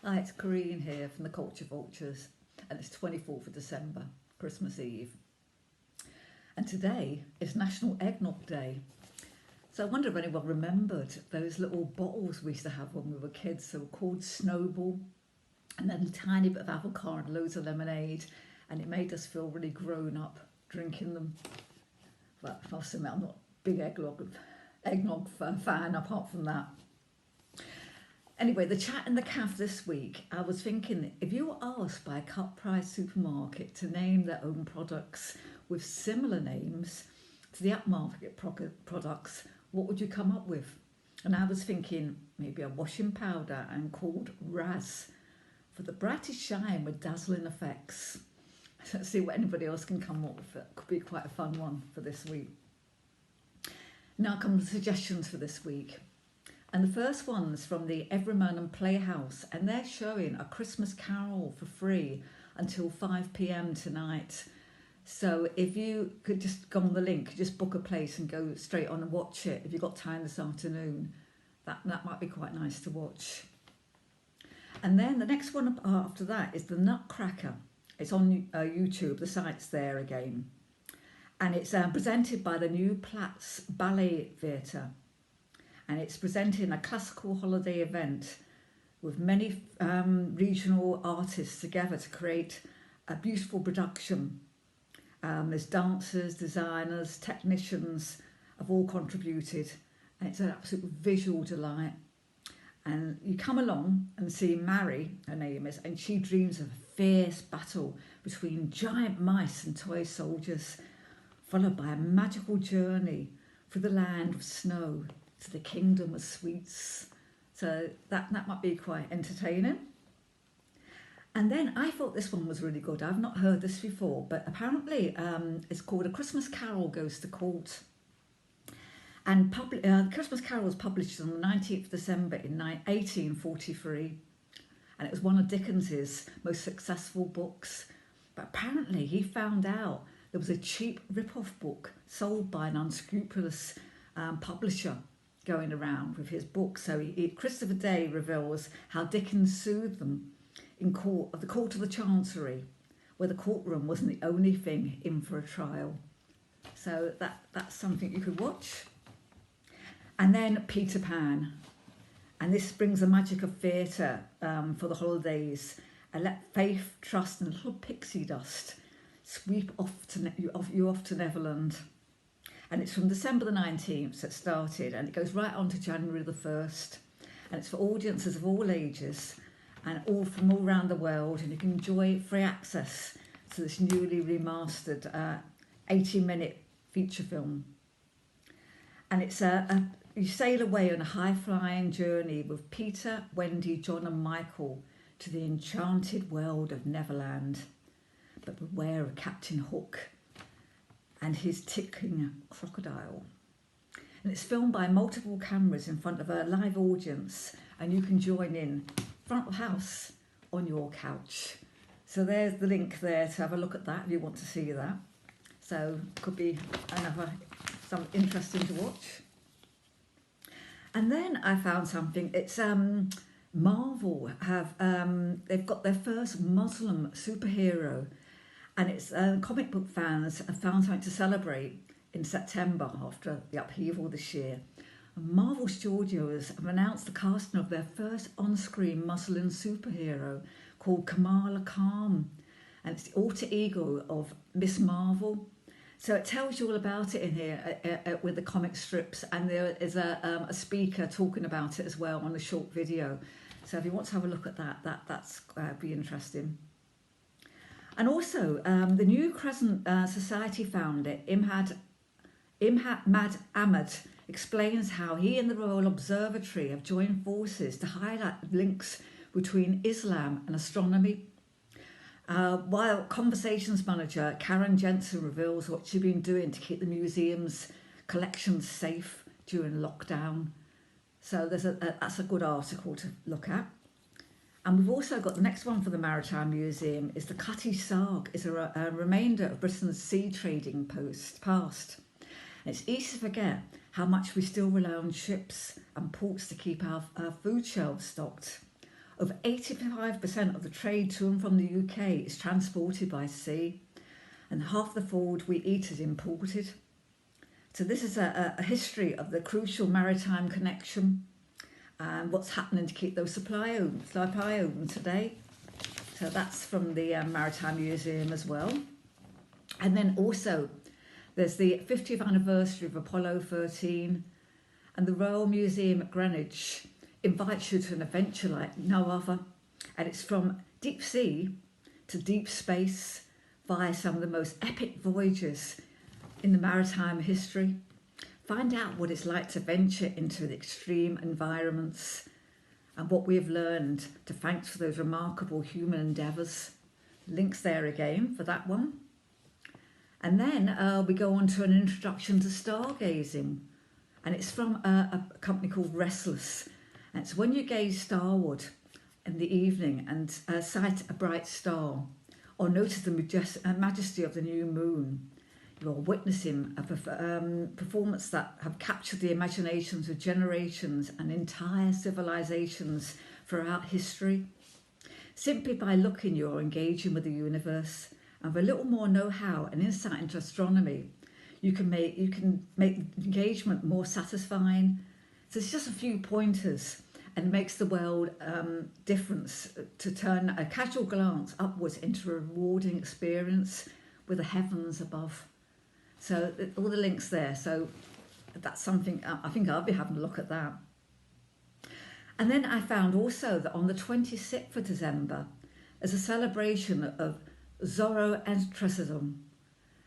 Hi, it's Corrine here from the Culture Vultures, and it's 24th of December, Christmas Eve. And today is National Eggnog Day. So I wonder if anyone remembered those little bottles we used to have when we were kids. They were called Snowball, and then a tiny bit of avocado and loads of lemonade, and it made us feel really grown up drinking them. But I must admit, I'm not a big eggnog fan apart from that. Anyway, the chat in the cafe this week, I was thinking, if you were asked by a cut price supermarket to name their own products with similar names to the upmarket products, what would you come up with? And I was thinking maybe a washing powder and called Raz for the brightest shine with dazzling effects. Let's see what anybody else can come up with. It could be quite a fun one for this week. Now come the suggestions for this week. And the first one's from the Everyman and Playhouse, and they're showing A Christmas Carol for free until 5 p.m. tonight. So if you could just go on the link, just book a place and go straight on and watch it. If you've got time this afternoon, that might be quite nice to watch. And then the next one after that is The Nutcracker. It's on YouTube, the site's there again. And it's presented by the New Platts Ballet Theatre. And it's presenting a classical holiday event with many regional artists together to create a beautiful production. There's dancers, designers, technicians have all contributed, and it's an absolute visual delight. And you come along and see Mary, her name is, and she dreams of a fierce battle between giant mice and toy soldiers, followed by a magical journey through the land of snow to the kingdom of sweets. So that might be quite entertaining. And then I thought this one was really good. I've not heard this before, but apparently it's called A Christmas Carol Goes to Court. And Christmas Carol was published on the 19th of December in 1843. And it was one of Dickens's most successful books. But apparently he found out there was a cheap rip-off book sold by an unscrupulous publisher going around with his book. So Christopher Day reveals how Dickens sued them in the court of the Chancery, where the courtroom wasn't the only thing in for a trial. So that's something you could watch. And then Peter Pan. And this brings the magic of theatre for the holidays. And let faith, trust and a little pixie dust sweep you off to Neverland. And it's from December the 19th it started, and it goes right on to January the 1st. And it's for audiences of all ages and all from all around the world. And you can enjoy free access to this newly remastered 80-minute feature film. And it's you sail away on a high-flying journey with Peter, Wendy, John and Michael to the enchanted world of Neverland. But beware of Captain Hook and his ticking crocodile. And it's filmed by multiple cameras in front of a live audience, and you can join in front of house on your couch. So there's the link there to have a look at that if you want to see that. So could be something interesting to watch. And then I found something. It's Marvel they've got their first Muslim superhero. And it's comic book fans have found something to celebrate in September after the upheaval this year. And Marvel Studios have announced the casting of their first on-screen Muslim superhero called Kamala Khan. And it's the alter ego of Miss Marvel. So it tells you all about it in here with the comic strips. And there is a speaker talking about it as well on a short video. So if you want to have a look at that's be interesting. And also, the New Crescent Society founder, Imhad Ahmed, explains how he and the Royal Observatory have joined forces to highlight links between Islam and astronomy. While Conversations Manager Karen Jensen reveals what she's been doing to keep the museum's collections safe during lockdown. So that's a good article to look at. And we've also got the next one for the Maritime Museum is the Cutty Sark, is a remainder of Britain's sea trading past. And it's easy to forget how much we still rely on ships and ports to keep our food shelves stocked. Over 85% of the trade to and from the UK is transported by sea, and half the food we eat is imported. So this is a history of the crucial maritime connection and what's happening to keep those supply open today. So that's from the Maritime Museum as well. And then also there's the 50th anniversary of Apollo 13, and the Royal Museum at Greenwich invites you to an adventure like no other. And it's from deep sea to deep space via some of the most epic voyages in the maritime history. Find out what it's like to venture into the extreme environments and what we have learned to thanks for those remarkable human endeavours. Links there again for that one. And then we go on to an introduction to stargazing, and it's from a company called Restless. And it's when you gaze starward in the evening and sight a bright star, or notice the majesty of the new moon, you're witnessing a performance that have captured the imaginations of generations and entire civilizations throughout history. Simply by looking, you're engaging with the universe, and with a little more know-how and insight into astronomy, you can make engagement more satisfying. So it's just a few pointers, and it makes the world difference to turn a casual glance upwards into a rewarding experience with the heavens above. So all the links there. So that's something, I think I'll be having a look at that. And then I found also that on the 26th of December, there's a celebration of Zoroastrianism.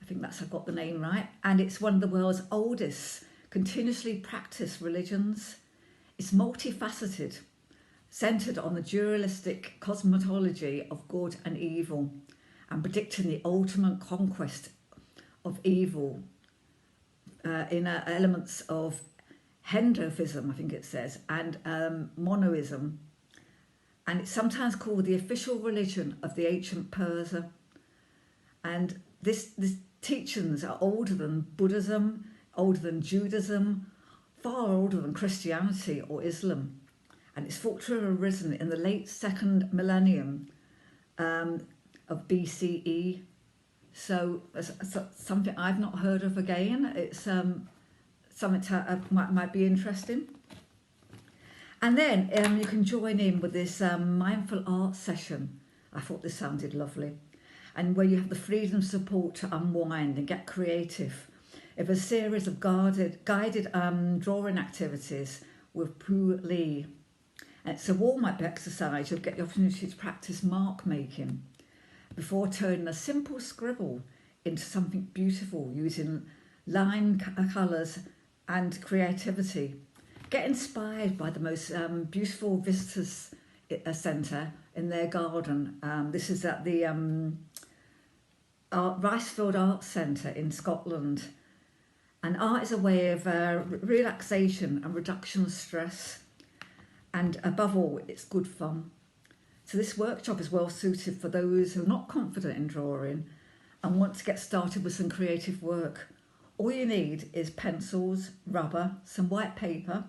I think I've got the name right. And it's one of the world's oldest continuously practiced religions. It's multifaceted, centred on the dualistic cosmology of good and evil, and predicting the ultimate conquest of evil in elements of Hinduism, I think it says, and monoism. And it's sometimes called the official religion of the ancient Persia. And this teachings are older than Buddhism, older than Judaism, far older than Christianity or Islam. And it's thought to have arisen in the late second millennium of BCE. So it's something I've not heard of again. It's something might be interesting. And then you can join in with this mindful art session. I thought this sounded lovely. And where you have the freedom support to unwind and get creative. If a series of guided drawing activities with Poo Lee. And it's a warm-up exercise. You'll get the opportunity to practice mark making before turning a simple scribble into something beautiful using line colours and creativity. Get inspired by the most beautiful visitors centre in their garden. This is at the Ricefield Arts Centre in Scotland. And art is a way of relaxation and reduction of stress. And above all, it's good fun. So this workshop is well suited for those who are not confident in drawing and want to get started with some creative work. All you need is pencils, rubber, some white paper,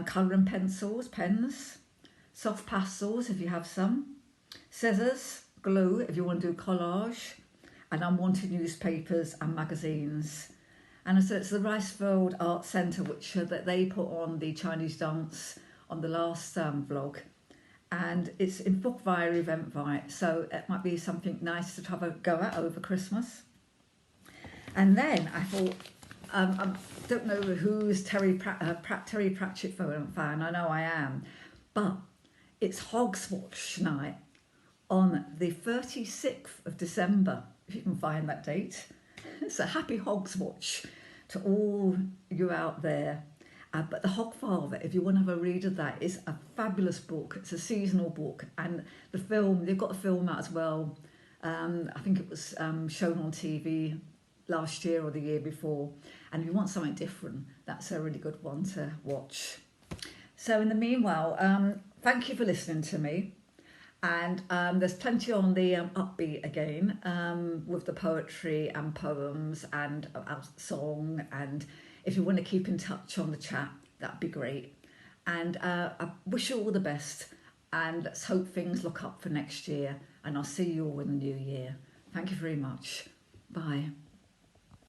colouring pencils, pens, soft pastels if you have some, scissors, glue if you want to do collage, and unwanted newspapers and magazines. And so it's the Ricefield Arts Centre, which that they put on the Chinese dance on the last vlog. And it's in book via Eventbrite, so it might be something nice to have a go at over Christmas. And then I thought, I don't know who's Terry Pratchett fan, I know I am, but it's Hogswatch night on the 36th of December, if you can find that date. So happy Hogswatch to all you out there. But The Hogfather, if you want to have a read of that, is a fabulous book. It's a seasonal book, and the film, they've got a film out as well. I think it was shown on TV last year or the year before. And if you want something different, that's a really good one to watch. So in the meanwhile, thank you for listening to me. And there's plenty on the upbeat again with the poetry and poems and song. And if you want to keep in touch on the chat, that'd be great. And I wish you all the best. and let's hope things look up for next year. And I'll see you all in the new year. Thank you very much. Bye.